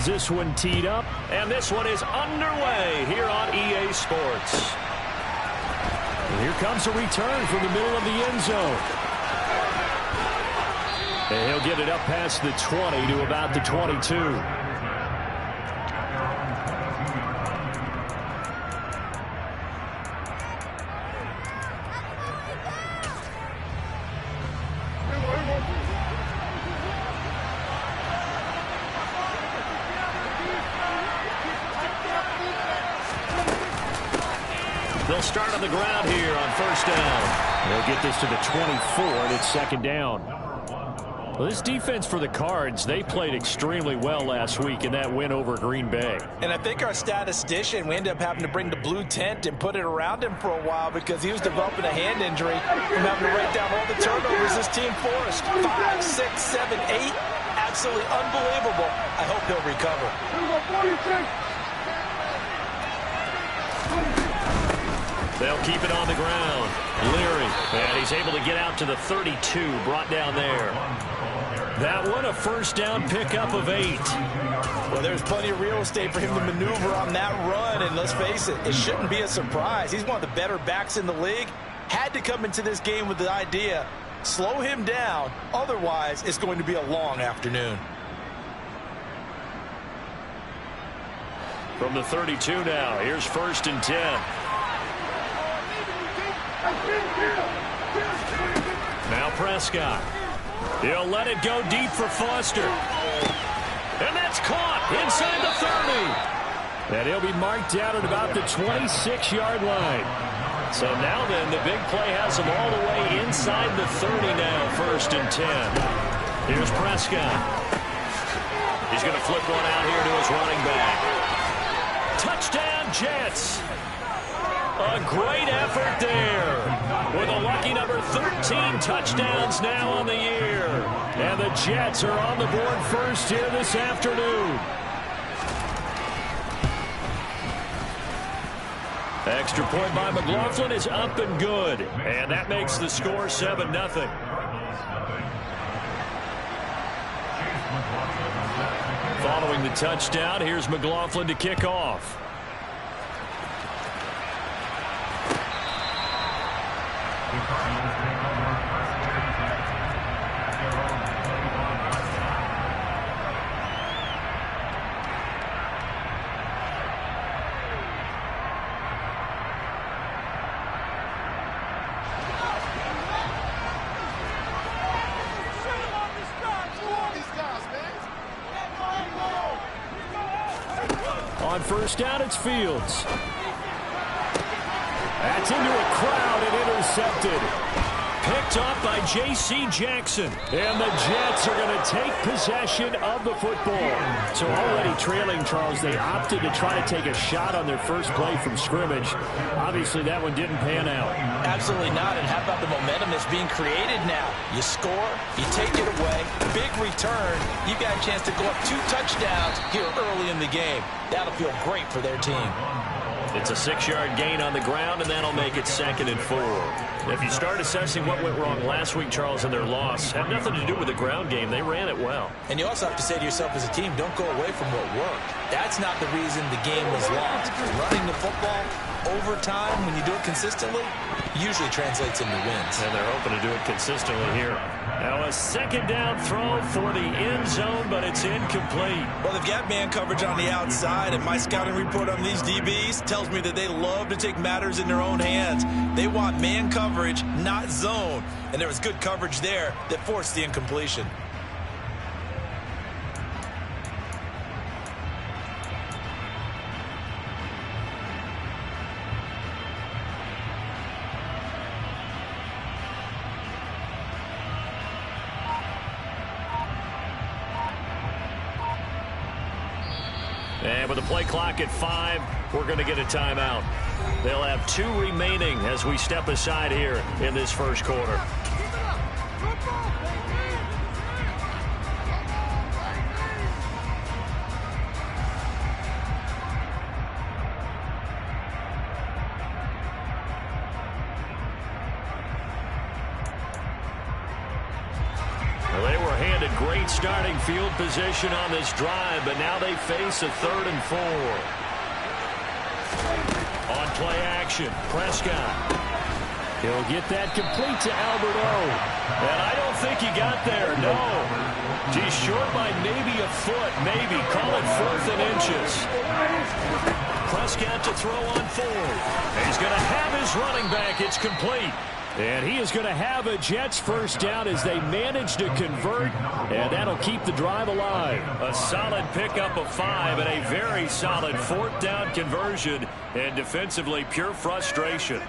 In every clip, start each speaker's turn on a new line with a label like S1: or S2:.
S1: has this one teed up, and this one is underway here on EA Sports. And here comes a return from the middle of the end zone. And he'll get it up past the 20 to about the 22. They'll start on the ground here on first down. They'll get this to the 24, and it's second down. Well, this defense for the Cards, they played extremely well last week in that win over Green Bay.
S2: And I think our statistician, we ended up having to bring the blue tent and put it around him for a while because he was developing a hand injury from having to write down all the turnovers this team forced. 5, 6, 7, 8. Absolutely unbelievable. I hope he'll recover.
S1: They'll keep it on the ground. Leary, and he's able to get out to the 32, brought down there. That one, a first down pickup of 8.
S2: Well, there's plenty of real estate for him to maneuver on that run, and let's face it, it shouldn't be a surprise. He's one of the better backs in the league. Had to come into this game with the idea, slow him down, otherwise it's going to be a long afternoon.
S1: From the 32 now, here's first and 10. Now Prescott. He'll let it go deep for Foster. And that's caught inside the 30. And he'll be marked down at about the 26-yard line. So now then, the big play has him all the way inside the 30 now, first and 10. Here's Prescott. He's going to flip one out here to his running back. Touchdown, Jets. A great effort there with a lucky number 13 touchdowns now on the year. And the Jets are on the board first here this afternoon. Extra point by McLaughlin is up and good. And that makes the score 7-0. Following the touchdown, here's McLaughlin to kick off. On first down, it's Fields. That's into a crowd and intercepted. Picked off by J.C. Jackson. And the Jets are going to take possession of the football. So already trailing, Charles, they opted to try to take a shot on their first play from scrimmage. Obviously, that one didn't pan out.
S2: Absolutely not. And how about the momentum that's being created now? You score, you take it away, big return. You got a chance to go up 2 touchdowns here early in the game. That'll feel great for their team.
S1: It's a 6-yard gain on the ground, and that'll make it 2nd and 4. If you start assessing what went wrong last week, Charles, in their loss, had nothing to do with the ground game. They ran it well.
S2: And you also have to say to yourself as a team, don't go away from what worked. That's not the reason the game was lost. Running the football over time, when you do it consistently, usually translates into wins.
S1: And they're hoping to do it consistently here. Now a 2nd down throw for the end zone, but it's incomplete.
S2: Well, they've got man coverage on the outside, and my scouting report on these DBs tells me that they love to take matters in their own hands. They want man coverage, not zone. And there was good coverage there that forced the incompletion.
S1: And with the play clock at 5, we're going to get a timeout. They'll have 2 remaining as we step aside here in this first quarter. They were handed great starting field position on this drive, but now they face a 3rd and 4. On play action, Prescott. He'll get that complete to Albert O. And I don't think he got there, no. He's short by maybe a foot, maybe. Call it 4th and inches. Prescott to throw on 4th. He's going to have his running back. It's complete. And he is going to have a Jets first down as they manage to convert, and that'll keep the drive alive. A solid pickup of 5 and a very solid 4th down conversion, and defensively pure frustration.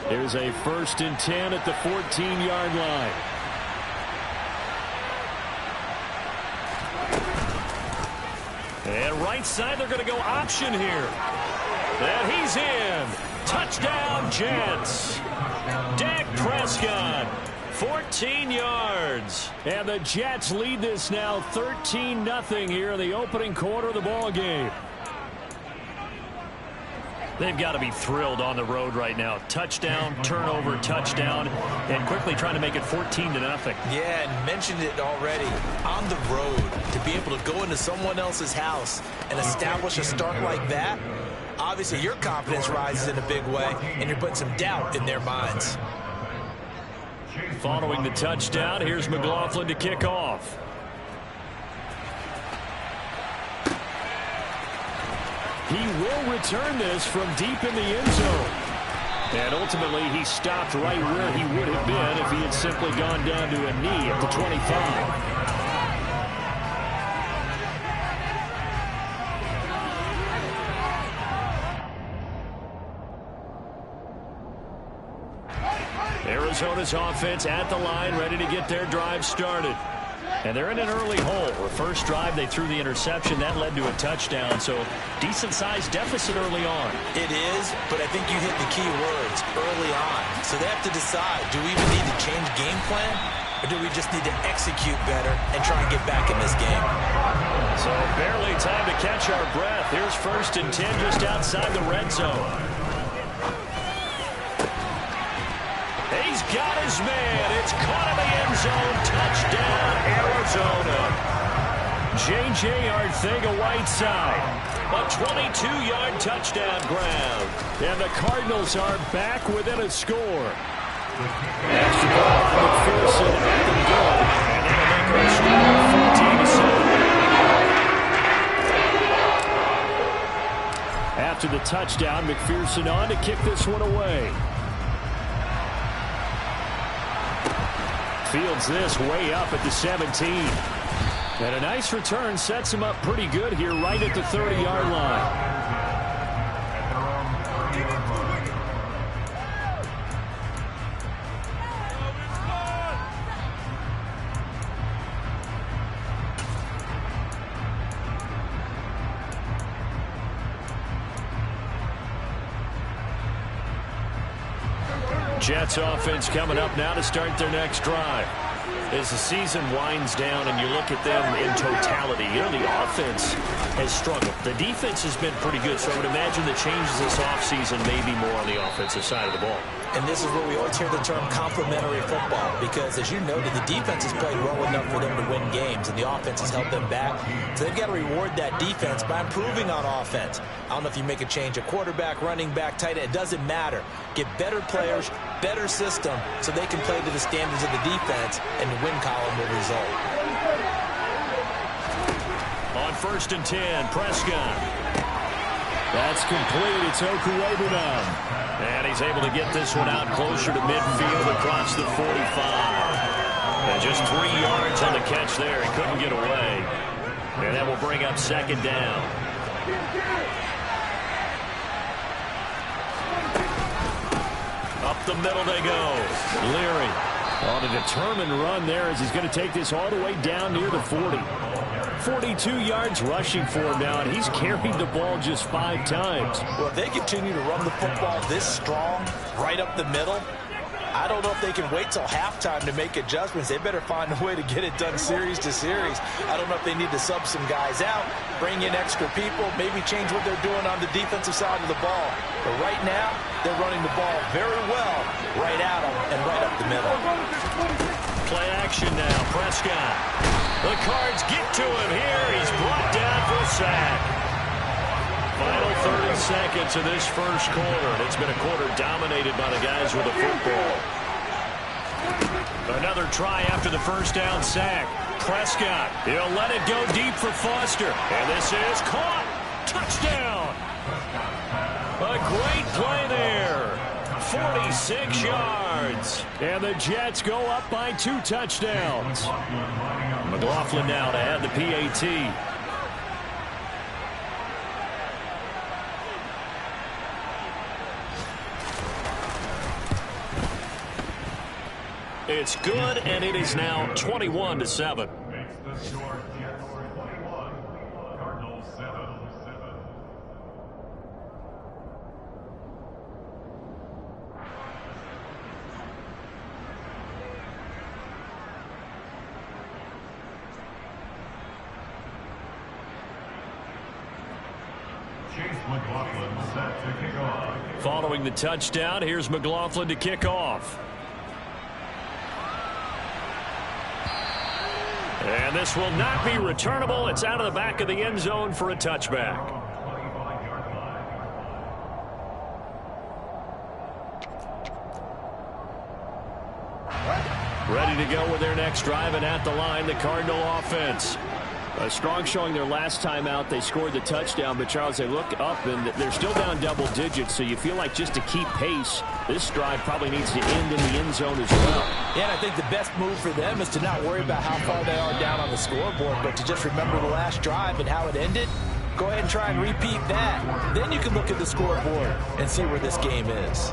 S1: Here's a 1st and 10 at the 14-yard line. And right side, they're going to go option here. And he's in. Touchdown, Jets. Dak Prescott, 14 yards. And the Jets lead this now 13-0 here in the opening quarter of the ball game. They've got to be thrilled on the road right now. Touchdown, turnover, touchdown, and quickly trying to make it 14-0.
S2: Yeah, and mentioned it already. On the road, to be able to go into someone else's house and establish a start like that, obviously your confidence rises in a big way, and you're putting some doubt in their minds.
S1: Following the touchdown, here's McLaughlin to kick off. He will return this from deep in the end zone. And ultimately, he stopped right where he would have been if he had simply gone down to a knee at the 25. Arizona's offense at the line, ready to get their drive started. And they're in an early hole. The first drive, they threw the interception. That led to a touchdown. So decent-sized deficit early on.
S2: It is, but I think you hit the key words, early on. So they have to decide, do we even need to change game plan? Or do we just need to execute better and try and get back in this game?
S1: So barely time to catch our breath. Here's 1st and 10 just outside the red zone. He's got his man. It's caught in the end zone. Touchdown, Arizona. J.J. Arcega-Whiteside. A 22-yard touchdown grab. And the Cardinals are back within a score. Extra ball from McPherson at the goal. And that'll make our score 14-7. After the touchdown, McPherson on to kick this one away. Fields this way up at the 17. And a nice return sets him up pretty good here right at the 30-yard line. Jets offense coming up now to start their next drive. As the season winds down and you look at them in totality, you know, the offense has struggled. The defense has been pretty good, so I would imagine the changes this offseason may be more on the offensive side of the ball.
S2: And this is where we always hear the term complementary football, because as you noted, the defense has played well enough for them to win games, and the offense has held them back. So they've got to reward that defense by improving on offense. I don't know if you make a change, a quarterback, running back, tight end, it doesn't matter. Get better players, better system, so they can play to the standards of the defense, and the win column will result.
S1: On 1st and 10, Prescott. That's complete. It's Okuwebunam. And he's able to get this one out closer to midfield across the 45. And just 3 yards on the catch there. He couldn't get away. And that will bring up 2nd down. Up the middle they go. Leary on a determined run there as he's going to take this all the way down near the 40. 42 yards rushing for him now, and he's carried the ball just 5 times.
S2: Well, if they continue to run the football this strong, right up the middle, I don't know if they can wait till halftime to make adjustments. They better find a way to get it done series to series. I don't know if they need to sub some guys out, bring in extra people, maybe change what they're doing on the defensive side of the ball. But right now, they're running the ball very well right at them and right up the middle.
S1: Play action now. Prescott. The Cards get to him here. He's brought down for a sack. Final 30 seconds of this first quarter. And it's been a quarter dominated by the guys with the football. Another try after the first down sack. Prescott. He'll let it go deep for Foster. And this is caught. Touchdown. A great play there. 46 yards. And the Jets go up by 2 touchdowns. McLaughlin now to add the PAT. It's good, and it is now 21-7. Following the touchdown, here's McLaughlin to kick off. And this will not be returnable. It's out of the back of the end zone for a touchback. Ready to go with their next drive, and at the line, the Cardinal offense. A strong showing their last time out. They scored the touchdown, but Charles, they look up and they're still down double digits, so you feel like just to keep pace, this drive probably needs to end in the end zone as well.
S2: Yeah, and I think the best move for them is to not worry about how far they are down on the scoreboard, but to just remember the last drive and how it ended. Go ahead and try and repeat that. Then you can look at the scoreboard and see where this game is.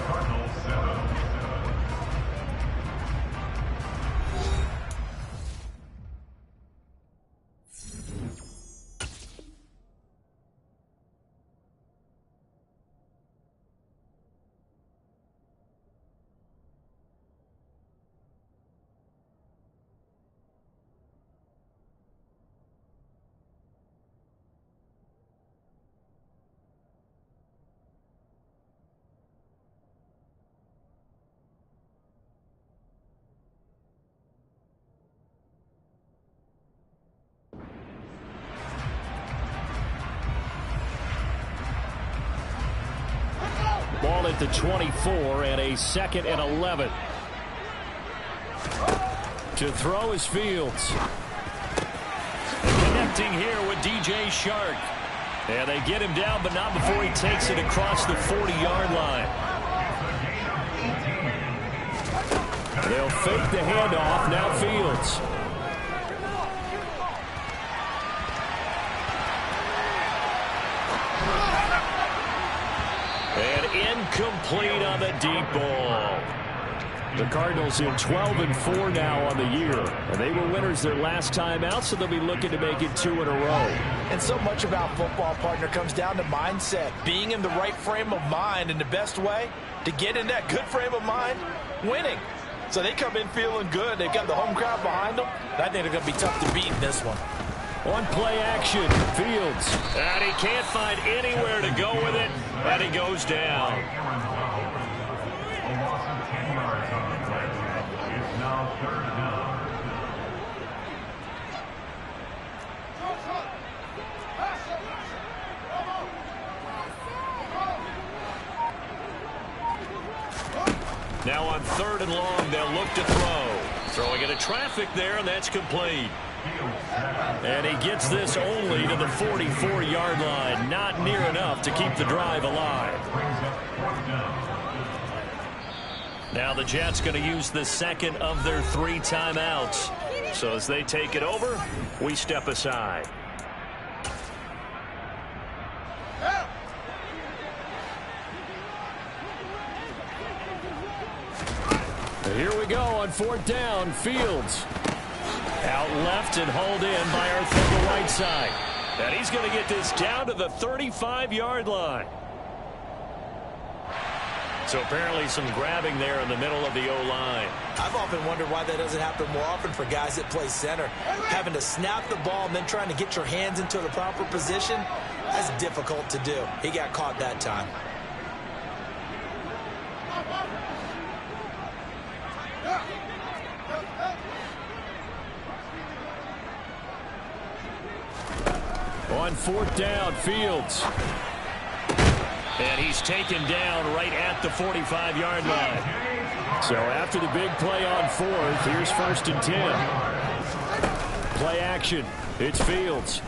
S1: Ball at the 24 and a 2nd and 11. To throw is Fields. Connecting here with DJ Chark. And they get him down, but not before he takes it across the 40-yard line. They'll fake the handoff. Now Fields. Incomplete on the deep ball. The Cardinals in 12-4 now on the year. And they were winners their last time out, so they'll be looking to make it 2 in a row.
S2: And so much about football, partner, comes down to mindset. Being in the right frame of mind, and the best way to get in that good frame of mind, winning. So they come in feeling good. They've got the home crowd behind them. I think they're going to be tough to beat in this one.
S1: On play action, Fields. And he can't find anywhere to go with it, and he goes down. Now on 3rd and long, they'll look to throw. Throwing into traffic there, and that's complete. And he gets this only to the 44-yard line. Not near enough to keep the drive alive. Now the Jets going to use the 2nd of their 3 timeouts. So as they take it over, we step aside. Here we go on 4th down. Fields. Out left and hauled in by Arthur-Whiteside. And he's going to get this down to the 35-yard line. So apparently some grabbing there in the middle of the O-line.
S2: I've often wondered why that doesn't happen more often for guys that play center. Having to snap the ball and then trying to get your hands into the proper position, that's difficult to do. He got caught that time.
S1: On fourth down, Fields. And he's taken down right at the 45-yard line. So after the big play on fourth, here's 1st and 10. Play action. It's Fields.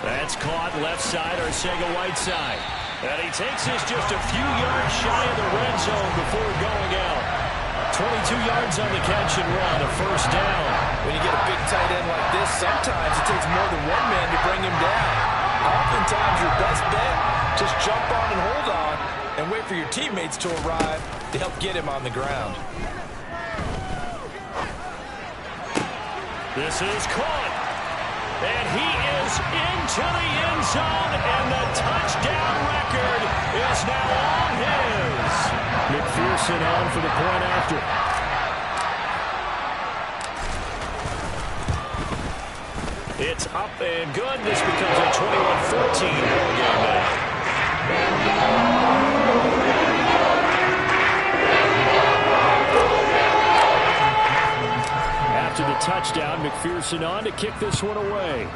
S1: That's caught left side, Arcega-Whiteside. And he takes this just a few yards shy of the red zone before going out. 22 yards on the catch and run, a 1st down.
S2: When you get a big tight end like this, sometimes it takes more than one man to bring him down. Oftentimes your best bet, just jump on and hold on and wait for your teammates to arrive to help get him on the ground.
S1: This is caught. And he is into the end zone, and the touchdown record is now all his. McPherson on for the point after. It's up and good. This becomes a 21-14 ball game now. After the touchdown, McPherson on to kick this one away.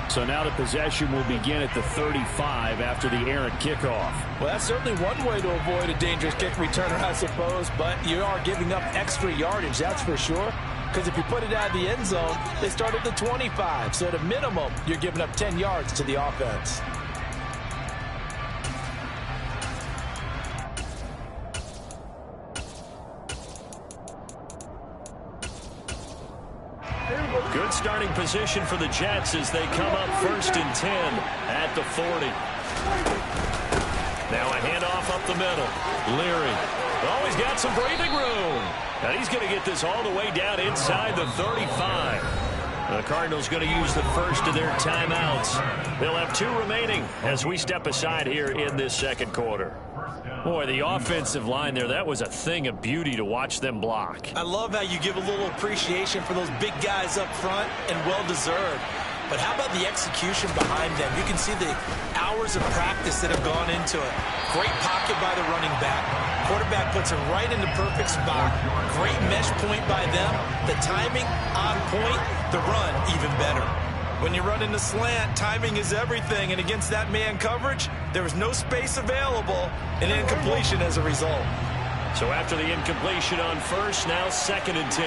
S1: So now the possession will begin at the 35 after the errant kickoff.
S2: Well, that's certainly one way to avoid a dangerous kick returner, I suppose, but you are giving up extra yardage, that's for sure. Because if you put it out of the end zone, they start at the 25. So at a minimum, you're giving up 10 yards to the offense.
S1: Good starting position for the Jets as they come up 1st and 10 at the 40. Now a handoff up the middle. Leary. Oh, he's got some breathing room. And he's going to get this all the way down inside the 35. The Cardinals going to use the first of their timeouts. They'll have 2 remaining as we step aside here in this second quarter. Boy, the offensive line there, that was a thing of beauty to watch them block.
S2: I love how you give a little appreciation for those big guys up front, and well-deserved. But how about the execution behind them? You can see the hours of practice that have gone into it. Great pocket by the running back. Quarterback puts him right in the perfect spot. Great mesh point by them. The timing on point. The run even better. When you run in the slant, timing is everything. And against that man coverage, there was no space available. And incompletion as a result.
S1: So after the incompletion on first, now 2nd and 10.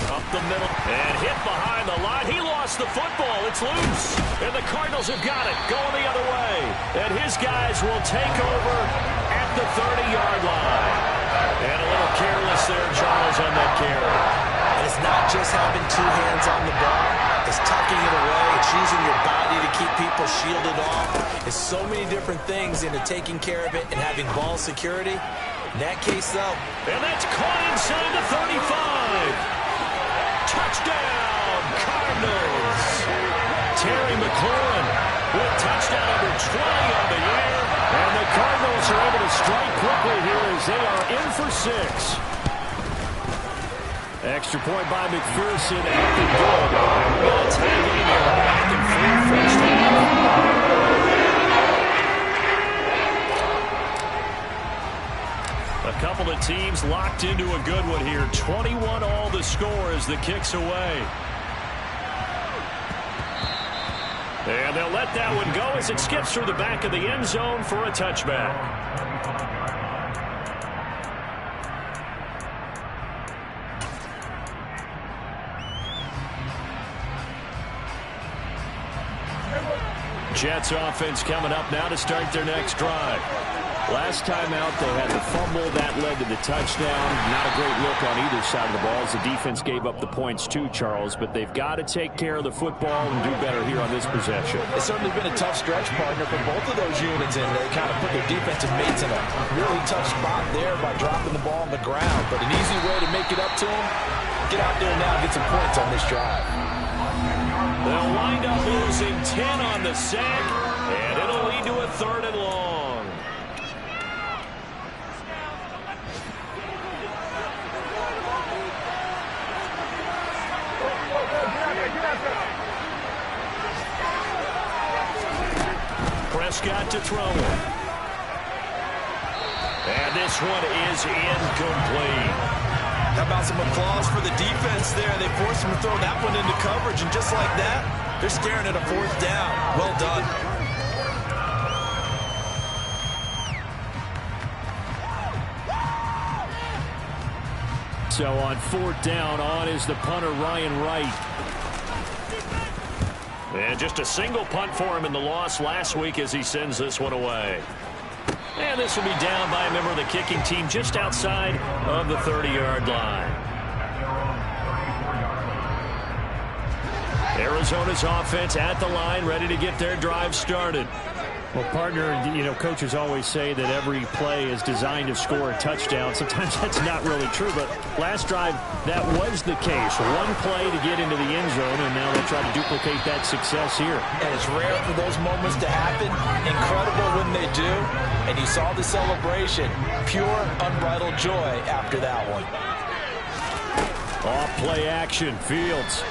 S1: Up the middle and hit behind the line. He lost the football. It's loose. And the Cardinals have got it going the other way. And his guys will take over at the 30-yard line. And a little careless there, Charles, on that carry.
S2: And it's not just having 2 hands on the ball. It's tucking it away. It's using your body to keep people shielded off. It's so many different things into taking care of it and having ball security. In that case, though.
S1: And that's caught inside the 35. Touchdown, Cardinals. Terry McLaurin with touchdown number 20 on the year. And the Cardinals are able to strike quickly here as they are in for 6. Extra point by McPherson after good. Well, tie game here back and forth first half. A couple of teams locked into a good one here. 21 all the score as the kick's away. And they'll let that one go as it skips through the back of the end zone for a touchback. Jets offense coming up now to start their next drive. Last time out, they had the fumble. That led to the touchdown. Not a great look on either side of the ball as the defense gave up the points too, Charles. But they've got to take care of the football and do better here on this possession.
S2: It's certainly been a tough stretch, partner, for both of those units, and they kind of put their defensive mates in a really tough spot there by dropping the ball on the ground. But an easy way to make it up to them, get out there now and get some points on this drive.
S1: They'll wind up losing 10 on the sack, and it'll lead to a 3rd and long. Prescott to throw. And this one is incomplete.
S2: How about some applause for the defense there? They forced him to throw that one into coverage, and just like that, they're staring at a 4th down. Well done.
S1: So on 4th down, on is the punter, Ryan Wright. And just a single punt for him in the loss last week as he sends this one away. And this will be down by a member of the kicking team just outside of the 30-yard line. Arizona's offense at the line, ready to get their drive started. Well, partner, coaches always say that every play is designed to score a touchdown. Sometimes that's not really true, but last drive, that was the case. One play to get into the end zone, and now they'll try to duplicate that success here.
S2: And it's rare for those moments to happen. Incredible when they do. And you saw the celebration. Pure, unbridled joy after that one.
S1: Off play action, Fields.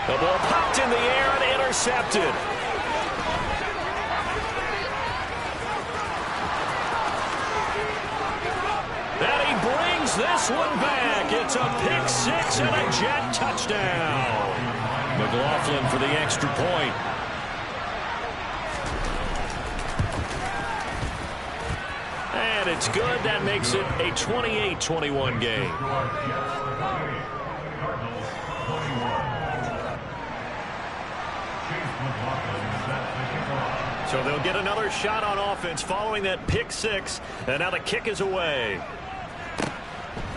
S1: The ball popped in the air and intercepted. And he brings this one back. It's a pick 6 and a Jet touchdown. McLaughlin for the extra point. And it's good. That makes it a 28-21 game. So they'll get another shot on offense following that pick 6. And now the kick is away.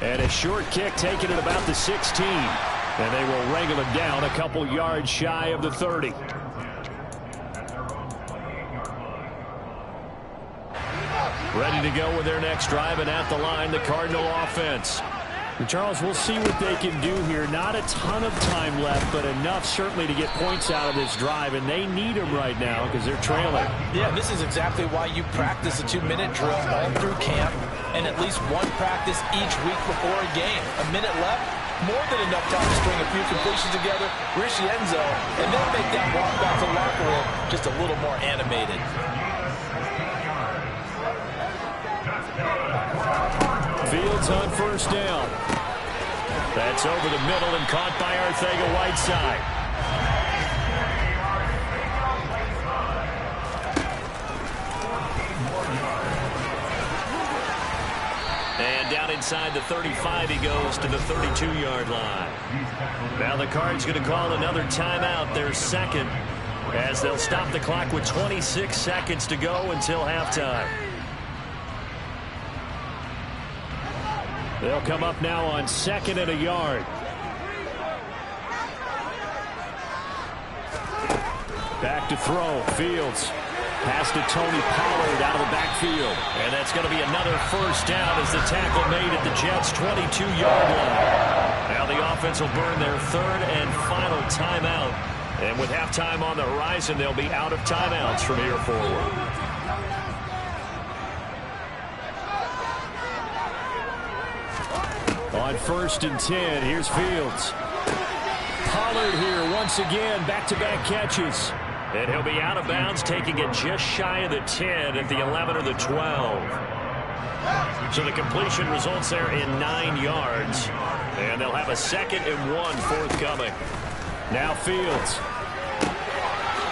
S1: And a short kick taken at about the 16. And they will wrangle him down a couple yards shy of the 30. Ready to go with their next drive, and at the line, the Cardinal offense. And Charles, we'll see what they can do here. Not a ton of time left, but enough certainly to get points out of this drive, and they need them right now because they're trailing.
S2: Yeah, this is exactly why you practice a 2-minute drill all through camp and at least one practice each week before a game. A minute left, more than enough time to string a few completions together, reach the end zone, and then make that walk back to the locker room just a little more animated.
S1: Fields on 1st down. That's over the middle and caught by Arcega-Whiteside. And down inside the 35, he goes to the 32-yard line. Now the Cards going to call another timeout, their second, as they'll stop the clock with 26 seconds to go until halftime. They'll come up now on 2nd and a yard. Back to throw. Fields. Pass to Tony Pollard out of the backfield. And that's going to be another 1st down as the tackle made at the Jets' 22-yard line. Now the offense will burn their 3rd and final timeout. And with halftime on the horizon, they'll be out of timeouts from here forward. On 1st and 10, here's Fields. Pollard here once again, back-to-back catches. And he'll be out of bounds, taking it just shy of the 10 at the 11 or the 12. So the completion results there in 9 yards. And they'll have a 2nd and 1 forthcoming. Now Fields.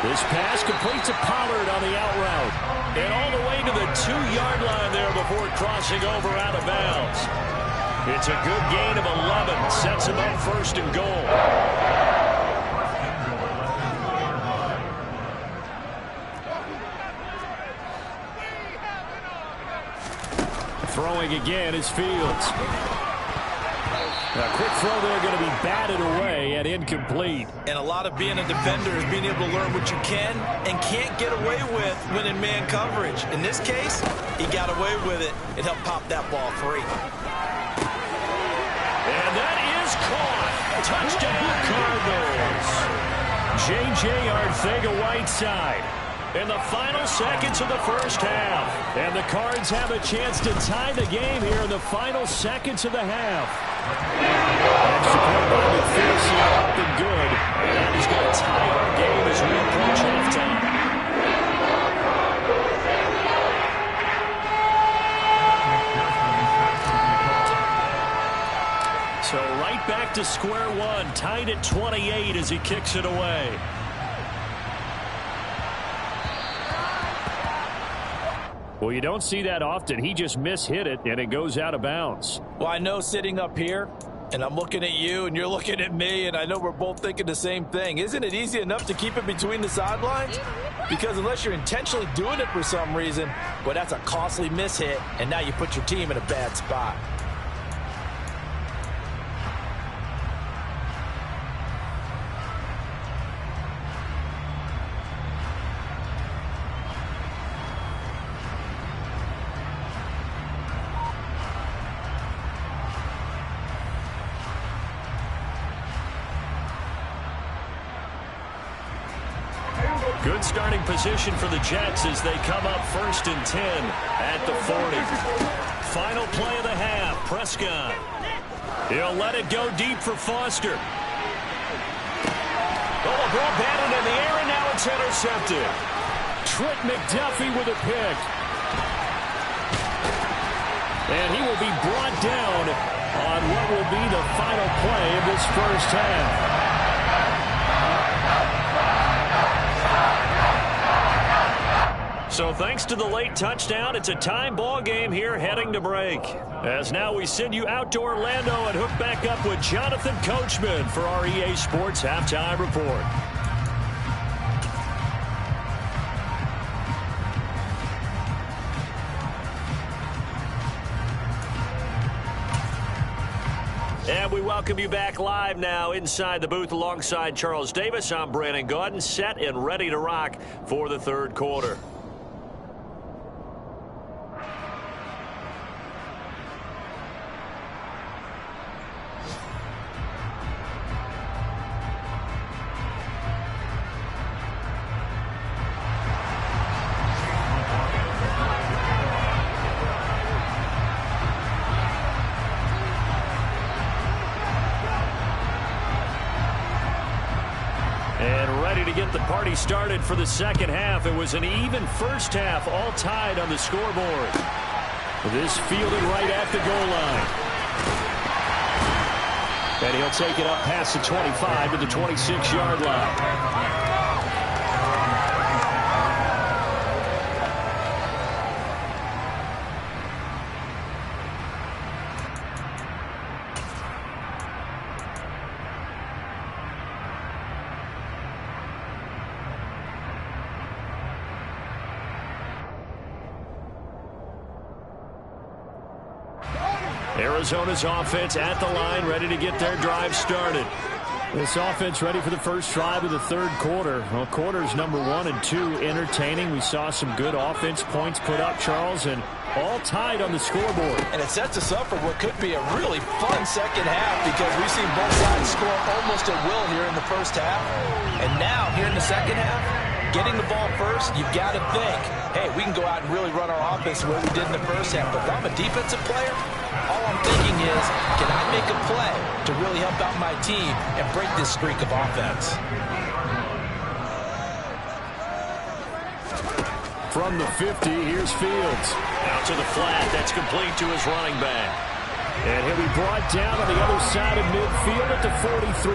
S1: This pass complete to Pollard on the out route. And all the way to the 2-yard line there before crossing over out of bounds. It's a good gain of 11. Sets him up 1st and goal. Throwing again is Fields. A quick throw there going to be batted away and incomplete.
S2: And a lot of being a defender is being able to learn what you can and can't get away with when in man coverage. In this case, he got away with it. It helped pop that ball free.
S1: And that is caught. Touchdown, Cardinals. J.J. Arcega-Whiteside in the final seconds of the first half. And the Cards have a chance to tie the game here in the final seconds of the half. Extra point by McPherson, up and good. And that is going to tie our game as we approach halftime. So right back to square one, tied at 28 as he kicks it away. Well, you don't see that often. He just mishit it, and it goes out of bounds.
S2: Well, I know sitting up here, and I'm looking at you, and you're looking at me, and I know we're both thinking the same thing. Isn't it easy enough to keep it between the sidelines? Because unless you're intentionally doing it for some reason, well, that's a costly mishit, and now you put your team in a bad spot.
S1: Good starting position for the Jets as they come up 1st and 10 at the 40. Final play of the half, Prescott. He'll let it go deep for Foster. Oh, the ball batted in the air, and now it's intercepted. Trent McDuffie with a pick. And he will be brought down on what will be the final play of this first half. So thanks to the late touchdown, it's a time ball game here heading to break. As now we send you out to Orlando and hook back up with Jonathan Coachman for our EA Sports Halftime Report. And we welcome you back live now inside the booth alongside Charles Davis. I'm Brandon Gaudin, set and ready to rock for the third quarter. Get the party started for the second half. It was an even first half, all tied on the scoreboard. This fielded right at the goal line. And he'll take it up past the 25 to the 26-yard line. Arizona's offense at the line, ready to get their drive started. This offense ready for the first drive of the third quarter. Well, quarters number 1 and 2 entertaining. We saw some good offense points put up, Charles, and all tied on the scoreboard. And it sets us up for what could be a really fun second half because we've seen both sides score almost at will here in the first half. And now, here in the second half, getting the ball first, you've got to think, hey, we can go out and really run our offense the way we did in the first half. But if I'm a defensive player, all I'm thinking is, can I make a play to really help out my team and break this streak of offense? From the 50, here's Fields. Out to the flat. That's complete to his running back. And he'll be brought down on the other side of midfield at the 43.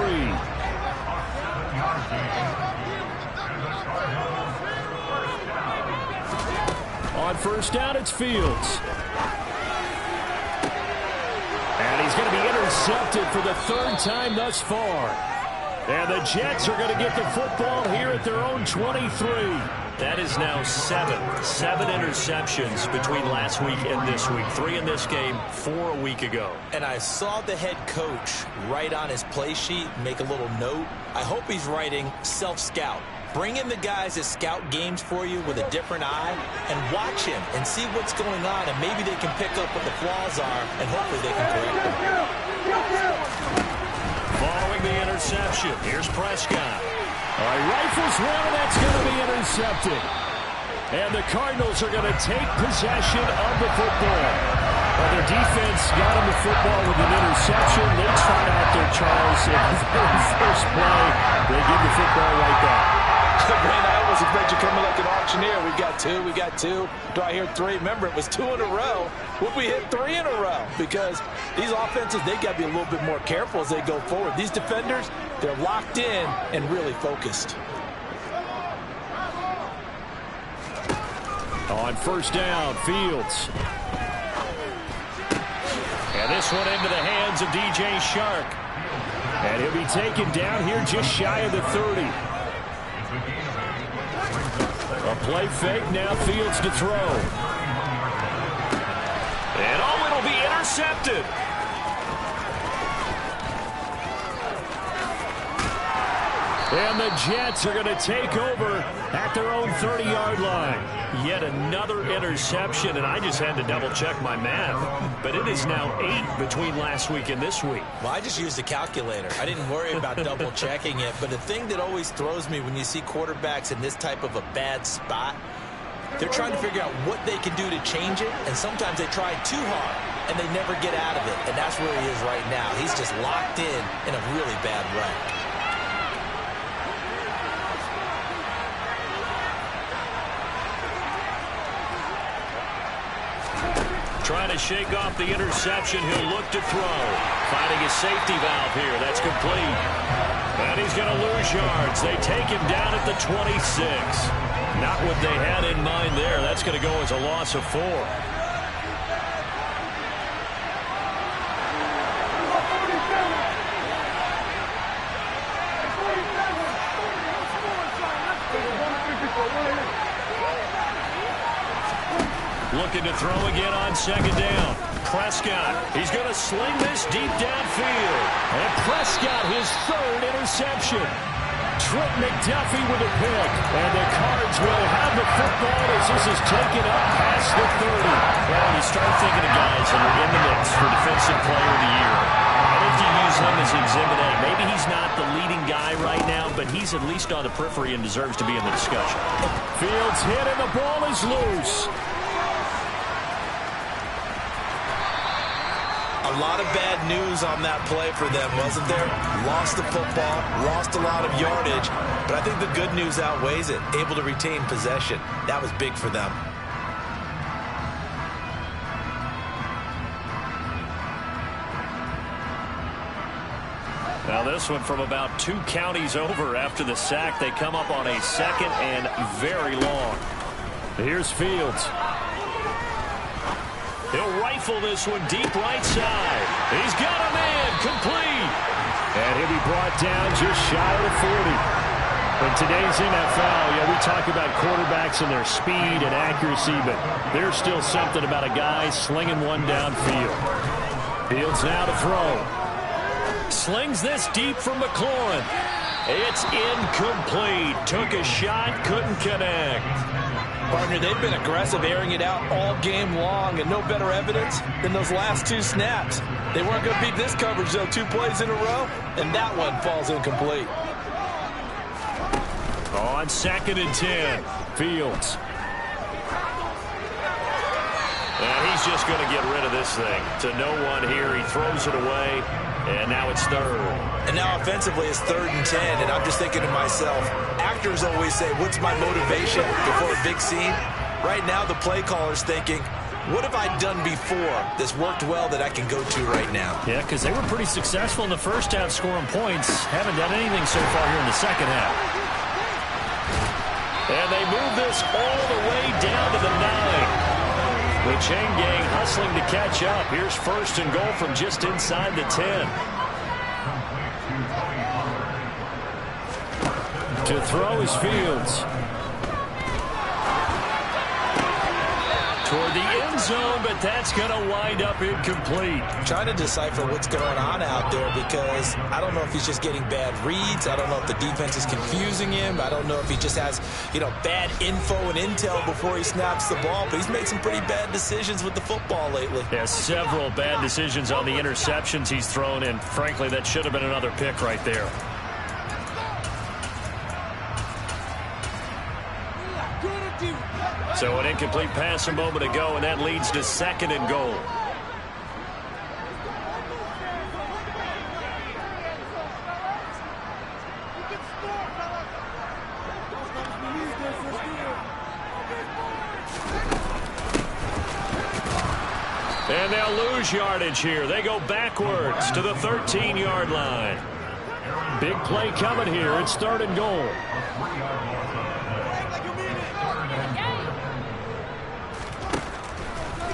S1: On first down, it's Fields. And he's going to be intercepted for the third time thus far. And the Jets are going to get the football here at their own 23. That is now seven interceptions between last week and this week. 3 in this game, 4 a week ago. And I saw the head coach write on his play sheet, make a little note. I hope he's writing self-scout. Bring in the guys that scout games for you with a different eye and watch him and see what's going on, and maybe they can pick up what the flaws are, and hopefully they can correct them. Following interception. Here's Prescott. All right, rifles one, and that's going to be intercepted. And the Cardinals are going to take possession of the football. Well, their defense got them the football with an interception. They trot out there, Charles. In the very first play, they give the football right back.
S2: Man, I almost expect you coming like an auctioneer. We got two. Do I hear three? Remember, it was 2 in a row. Would we hit 3 in a row? Because these offenses, they got to be a little bit more careful as they go forward. These defenders, they're locked in and really focused.
S1: On first down, Fields. And this one into the hands of DJ Chark. And he'll be taken down here just shy of the 30. A play fake, now Fields to throw. And it'll be intercepted. And the Jets are going to take over at their own 30-yard line. Yet another interception, and I just had to double-check my math. But it is now 8 between last week and this week.
S2: Well, I just used a calculator. I didn't worry about double-checking it. But the thing that always throws me when you see quarterbacks in this type of a bad spot, they're trying to figure out what they can do to change it, and sometimes they try too hard, and they never get out of it. And that's where he is right now. He's just locked in a really bad rut.
S1: Trying to shake off the interception. He'll look to throw. Finding his safety valve here. That's complete. And he's going to lose yards. They take him down at the 26. Not what they had in mind there. That's going to go as a loss of 4. Looking to throw again on second down. Prescott, he's going to sling this deep downfield. And Prescott, his 3rd interception. Trent McDuffie with a pick. And the Cards will have the football as this is taken up past the 30. Well, you start thinking of guys that are in the mix for Defensive Player of the Year. I think you use him as Exhibit A. Maybe he's not the leading guy right now, but he's at least on the periphery and deserves to be in the discussion. Fields hit and the ball is loose.
S2: A lot of bad news on that play for them, wasn't there? Lost the football, lost a lot of yardage, but I think the good news outweighs it. Able to retain possession. That was big for them.
S1: Now this one from about 2 counties over after the sack. They come up on a 2nd and very long. Here's Fields. He'll rifle this one deep right side. He's got a man complete. And he'll be brought down just shy of the 40. In today's NFL, we talk about quarterbacks and their speed and accuracy, but there's still something about a guy slinging one downfield. Fields now to throw. Slings this deep from McLaurin. It's incomplete. Took a shot, couldn't connect.
S2: Partner, they've been aggressive, airing it out all game long, and no better evidence than those last 2 snaps. They weren't going to beat this coverage, though, 2 plays in a row, and that one falls incomplete.
S1: On 2nd and 10, Fields. And he's just going to get rid of this thing. To no one here, he throws it away, and now it's 3rd.
S2: And now offensively it's 3rd and 10, and I'm just thinking to myself, actors always say, what's my motivation before a big scene? Right now the play caller's thinking, what have I done before that's worked well that I can go to right now?
S1: Yeah, because they were pretty successful in the first half scoring points. Haven't done anything so far here in the second half. And they move this all the way down to the 9. The chain gang hustling to catch up. Here's 1st and goal from just inside the 10. To throw is Fields. toward the end zone, but that's going to wind up incomplete.
S2: Trying to decipher what's going on out there because I don't know if he's just getting bad reads. I don't know if the defense is confusing him. I don't know if he just has, bad info and intel before he snaps the ball. But he's made some pretty bad decisions with the football lately.
S1: Yeah, several bad decisions on the interceptions he's thrown, and frankly, that should have been another pick right there. So an incomplete pass a moment ago, and that leads to 2nd and goal. And they'll lose yardage here. They go backwards to the 13-yard line. Big play coming here. It's 3rd and goal.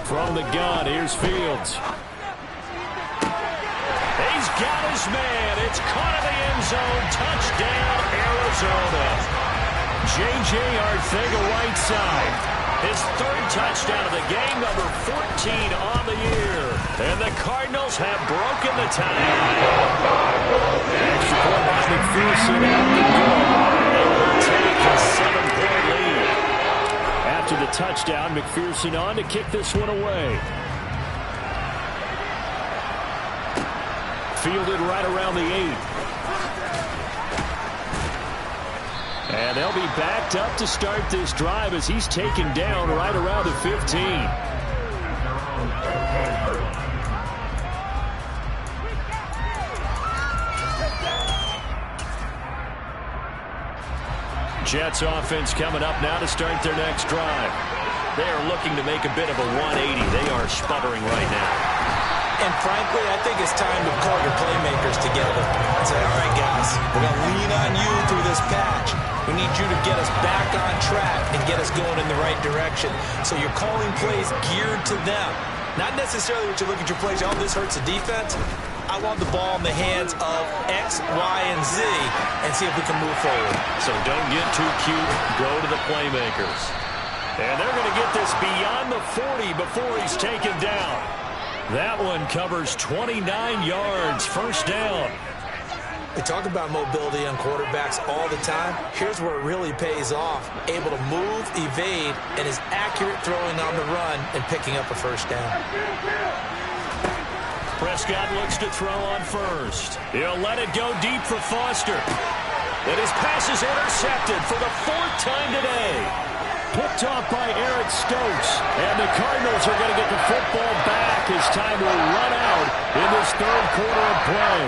S1: From the gun, here's Fields. He's got his man. It's caught in the end zone. Touchdown, Arizona. J.J. Arcega-Whiteside. His 3rd touchdown of the game, number 14 on the year. And the Cardinals have broken the tie. Extra point by McPherson out the door. They will take a 7-point lead. After the touchdown, McPherson on to kick this one away. Fielded right around the 8. And they'll be backed up to start this drive as he's taken down right around the 15. Jets offense coming up now to start their next drive. They are looking to make a bit of a 180. They are sputtering right now.
S2: And frankly, I think it's time to call your playmakers together and say, all right, guys, we're going to lean on you through this patch. We need you to get us back on track and get us going in the right direction. So you're calling plays geared to them. Not necessarily what you look at your plays, oh, this hurts the defense. I want the ball in the hands of X, Y, and Z and see if we can move forward.
S1: So don't get too cute. Go to the playmakers. And they're going to get this beyond the 40 before he's taken down. That one covers 29 yards, 1st down.
S2: We talk about mobility on quarterbacks all the time. Here's where it really pays off. Able to move, evade, and is accurate throwing on the run and picking up a 1st down.
S1: Prescott looks to throw on first. He'll let it go deep for Foster. And his pass is intercepted for the 4th time today. Picked off by Eric Stokes. And the Cardinals are going to get the football back as time will run out in this 3rd quarter of play.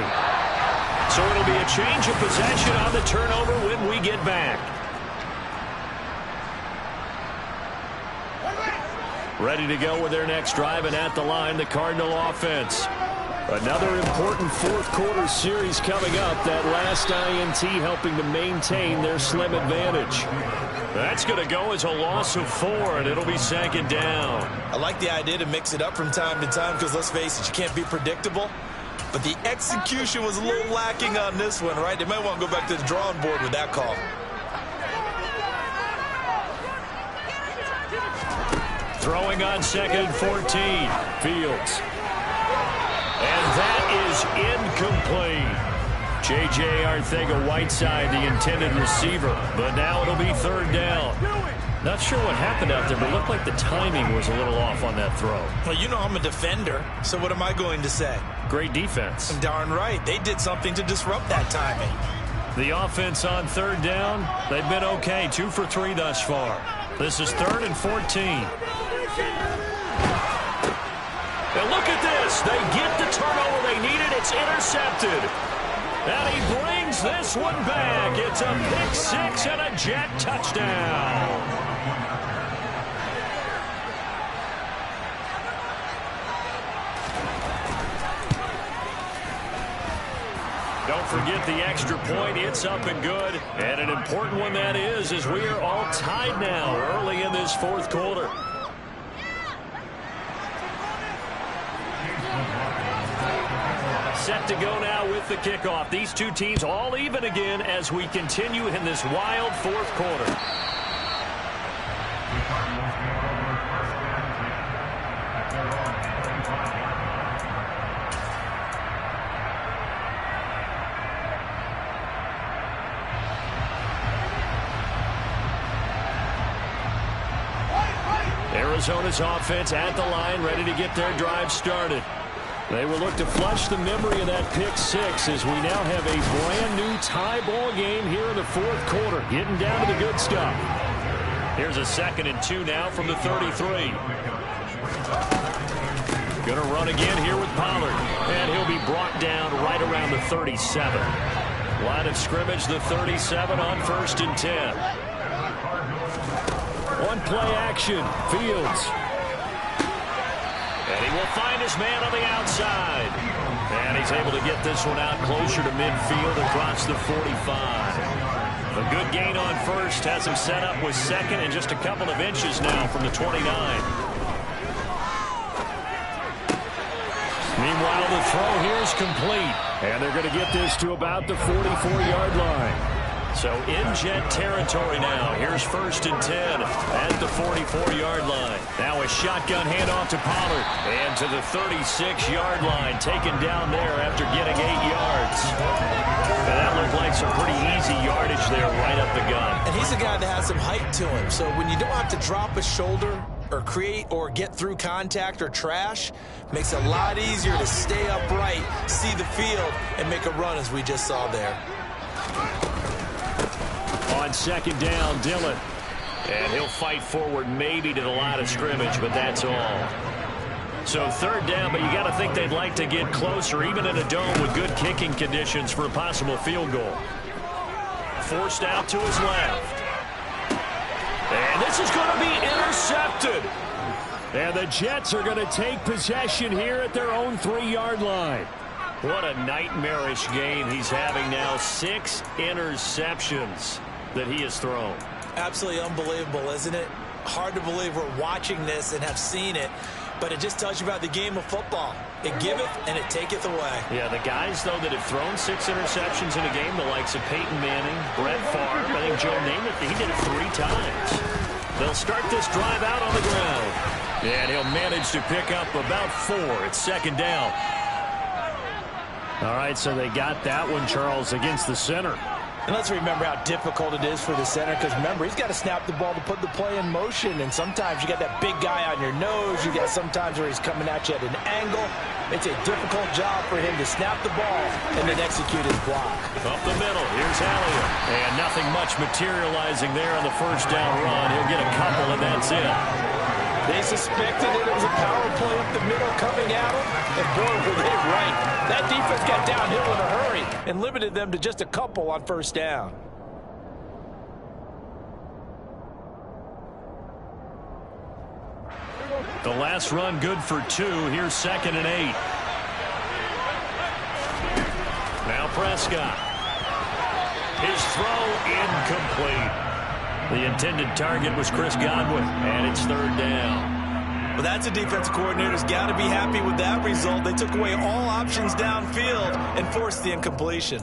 S1: So it'll be a change of possession on the turnover when we get back. Ready to go with their next drive, and at the line, the Cardinal offense. Another important 4th quarter series coming up. That last INT helping to maintain their slim advantage. That's going to go as a loss of 4, and it'll be 2nd down.
S2: I like the idea to mix it up from time to time because, let's face it, you can't be predictable. But the execution was a little lacking on this one, right? They might want to go back to the drawing board with that call.
S1: Throwing on 2nd and 14. Fields. And that is incomplete. J.J. Arcega-Whiteside, the intended receiver. But now it'll be 3rd down. Not sure what happened out there, but it looked like the timing was a little off on that throw.
S2: Well, you know I'm a defender, so what am I going to say?
S1: Great defense.
S2: I'm darn right. They did something to disrupt that timing.
S1: The offense on 3rd down, they've been okay. 2 for 3 thus far. This is 3rd and 14. And look at this. They get the turnover they needed. It's intercepted. And he brings this one back. It's a pick-6 and a Jet touchdown. Don't forget the extra point. It's up and good. And an important one that is, as we are all tied now early in this 4th quarter. Set to go now with the kickoff. These two teams all even again as we continue in this wild 4th quarter. Arizona's offense at the line, ready to get their drive started. They will look to flush the memory of that pick six as we now have a brand-new tie ball game here in the fourth quarter, getting down to the good stuff. Here's a 2nd and 2 now from the 33. Going to run again here with Pollard, and he'll be brought down right around the 37. Line of scrimmage, the 37 on 1st and 10. One play action, Fields. And he will find his man on the outside. And he's able to get this one out closer to midfield across the 45. A good gain on 1st has him set up with 2nd and just a couple of inches now from the 29. Meanwhile, the throw here is complete. And they're going to get this to about the 44-yard line. So in Jet territory now. Here's 1st and 10 at the 44-yard line. Now a shotgun handoff to Pollard. And to the 36-yard line. Taken down there after getting 8 yards. And that looked like some pretty easy yardage there right up the gut.
S2: And he's a guy that has some height to him. So when you don't have to drop a shoulder or create or get through contact or trash, makes it a lot easier to stay upright, see the field, and make a run as we just saw there.
S1: On 2nd down, Dillon. And he'll fight forward maybe to the line of scrimmage, but that's all. So 3rd down, but you got to think they'd like to get closer, even in a dome with good kicking conditions for a possible field goal. Forced out to his left. And this is going to be intercepted. And the Jets are going to take possession here at their own 3-yard line. What a nightmarish game he's having now. 6 interceptions that he has thrown.
S2: Absolutely unbelievable, isn't it? Hard to believe we're watching this and have seen it, but it just tells you about the game of football. It giveth and it taketh away.
S1: Yeah, the guys, though, that have thrown 6 interceptions in a game, the likes of Peyton Manning, Brett Favre, I think Joe Namath, he did it 3 times. They'll start this drive out on the ground. And he'll manage to pick up about 4. It's 2nd down. All right, so they got that one, Charles, against the center.
S2: And let's remember how difficult it is for the center, because remember, he's got to snap the ball to put the play in motion, and sometimes you got that big guy on your nose. You got sometimes where he's coming at you at an angle. It's a difficult job for him to snap the ball and then execute his block.
S1: Up the middle, here's Elliott. And nothing much materializing there on the 1st down run. He'll get a couple, and that's it.
S2: They suspected it was a power play up the middle coming at them, and boy, were they right. That defense got downhill in a hurry and limited them to just a couple on 1st down.
S1: The last run good for 2. Here's 2nd and 8. Now Prescott. His throw incomplete. The intended target was Chris Godwin, and it's 3rd down.
S2: Well, that's a defensive coordinator's got to be happy with that result. They took away all options downfield and forced the incompletion.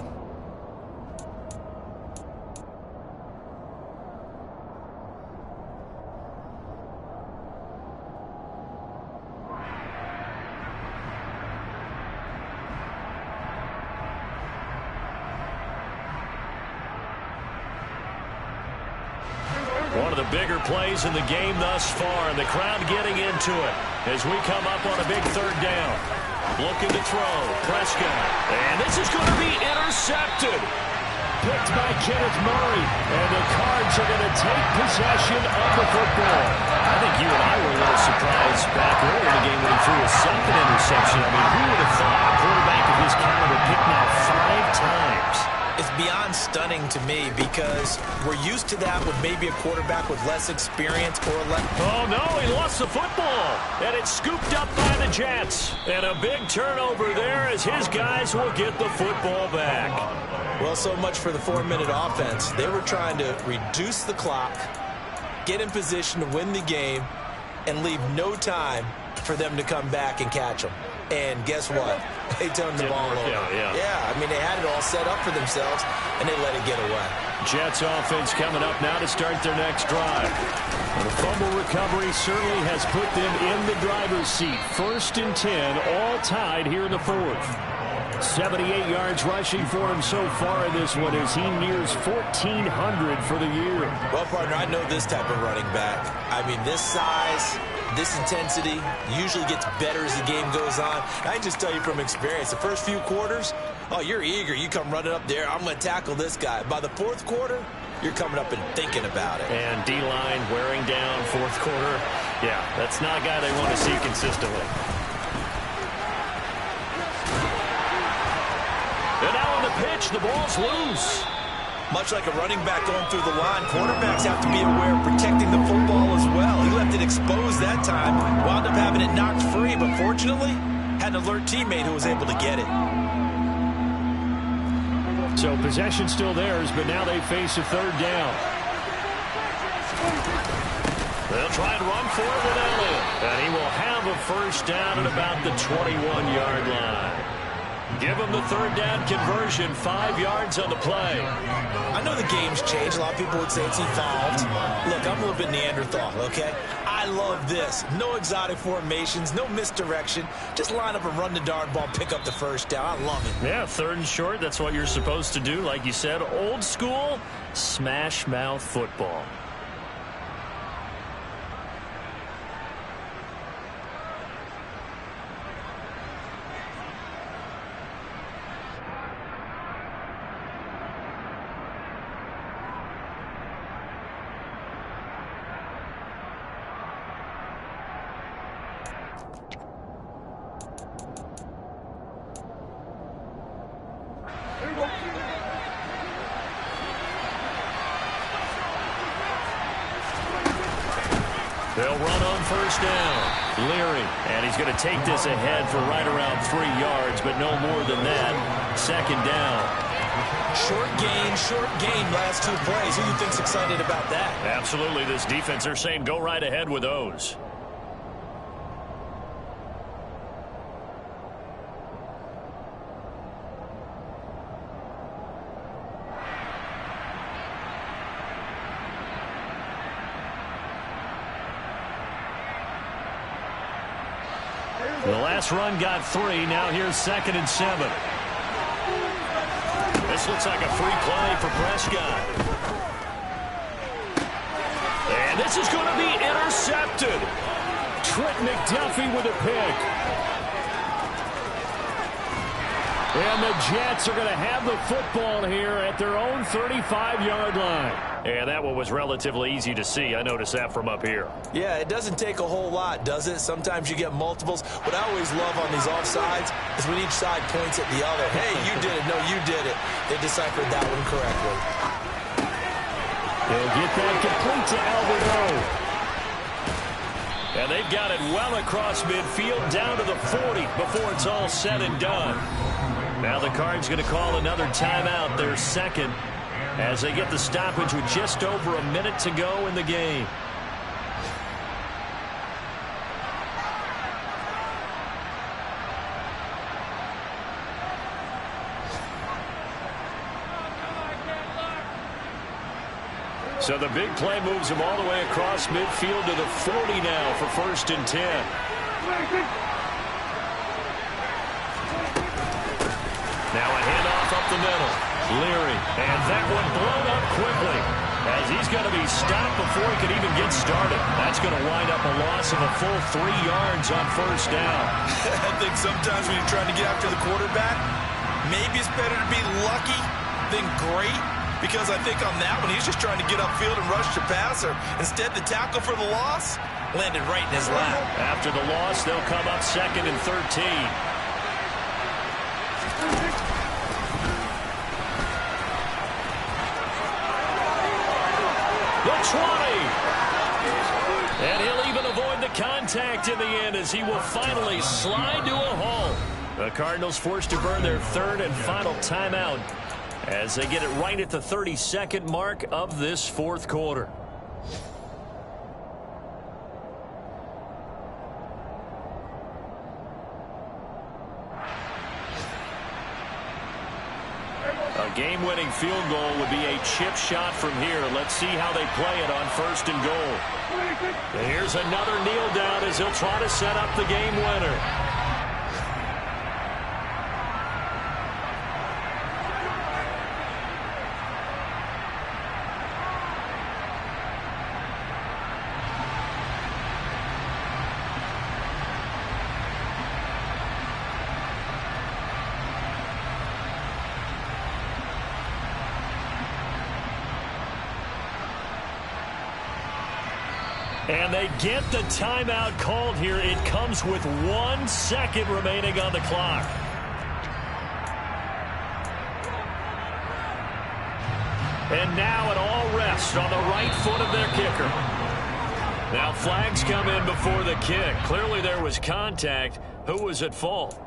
S1: One of the bigger plays in the game thus far, and the crowd getting into it as we come up on a big 3rd down. Looking to throw, Prescott, and this is going to be intercepted. Picked by Kenneth Murray, and the Cards are going to take possession of the football. I think you and I were a little surprised back earlier in the game when he threw a 2nd interception. I mean, who would have thought a quarterback of his caliber picked now 5 times?
S2: It's beyond stunning to me because we're used to that with maybe a quarterback with less experience or less.
S1: Oh, no, he lost the football, and it's scooped up by the Jets. And a big turnover there as his guys will get the football back.
S2: Well, so much for the 4-minute offense. They were trying to reduce the clock, get in position to win the game, and leave no time for them to come back and catch them. And guess what? They turned the ball over. Yeah, I mean, they had it all set up for themselves, and they let it get away.
S1: Jets offense coming up now to start their next drive. And the fumble recovery certainly has put them in the driver's seat. 1st and 10, all tied here in the 4th. 78 yards rushing for him so far in this one as he nears 1,400 for the year.
S2: Well, partner, I know this type of running back. I mean, this size, this intensity usually gets better as the game goes on. I can just tell you from experience, the first few quarters, oh, you're eager. You come running up there, I'm going to tackle this guy. By the fourth quarter, you're coming up and thinking about it.
S1: And D-line wearing down fourth quarter. Yeah, that's not a guy they want to see consistently. And now on the pitch, the ball's loose.
S2: Much like a running back going through the line, quarterbacks have to be aware of protecting the football as well. He left it exposed that time, wound up having it knocked free, but fortunately, had an alert teammate who was able to get it.
S1: So possession still theirs, but now they face a third down. They'll try and run for it with Elliott. And he will have a first down at about the 21-yard line. Give him the third down conversion, 5 yards on the play.
S2: I know the game's changed. A lot of people would say it's evolved. Look, I'm a little bit Neanderthal, okay? I love this. No exotic formations, no misdirection. Just line up and run the darn ball, pick up the first down. I love it.
S1: Yeah, third and short, that's what you're supposed to do. Like you said, old school, smash mouth football. They'll run on first down. Leary, and he's going to take this ahead for right around 3 yards, but no more than that. Second down.
S2: Short gain, last 2 plays. Who do you think's excited about that?
S1: Absolutely. This defense, they're saying go right ahead with those. The last run got 3. Now here's 2nd and 7. This looks like a free play for Prescott. And this is going to be intercepted. Trent McDuffie with a pick. And the Jets are going to have the football here at their own 35-yard line. And that one was relatively easy to see. I noticed that from up here.
S2: Yeah, it doesn't take a whole lot, does it? Sometimes you get multiples. What I always love on these offsides is when each side points at the other. Hey, you did it. No, you did it. They deciphered that one correctly.
S1: They'll get that complete to Albert O. And they've got it well across midfield down to the 40 before it's all said and done. Now the Cards going to call another timeout, their second, as they get the stoppage with just over a minute to go in the game. So the big play moves him all the way across midfield to the 40 now for 1st and 10. Now a handoff up the middle. Leary, and that one blown up quickly as he's going to be stopped before he can even get started. That's going to wind up a loss of a full 3 yards on 1st down.
S2: I think sometimes when you're trying to get after the quarterback, maybe it's better to be lucky than great, because I think on that one he's just trying to get upfield and rush the passer. Instead, the tackle for the loss landed right in his lap.
S1: After the loss, they'll come up 2nd and 13. The 20. And he'll even avoid the contact in the end as he will finally slide to a halt. The Cardinals forced to burn their 3rd and final timeout as they get it right at the 32nd mark of this 4th quarter. A game-winning field goal would be a chip shot from here. Let's see how they play it on 1st and goal. And here's another kneel down as he'll try to set up the game winner. And they get the timeout called here. It comes with 1 second remaining on the clock. And now it all rests on the right foot of their kicker. Now flags come in before the kick. Clearly there was contact. Who was at fault?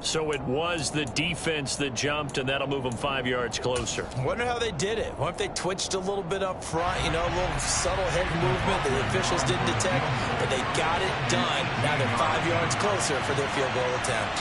S1: So it was the defense that jumped, and that'll move them 5 yards closer.
S2: Wonder how they did it. What if they twitched a little bit up front, you know, a little subtle head movement that the officials didn't detect, but they got it done. Now they're 5 yards closer for their field goal attempt.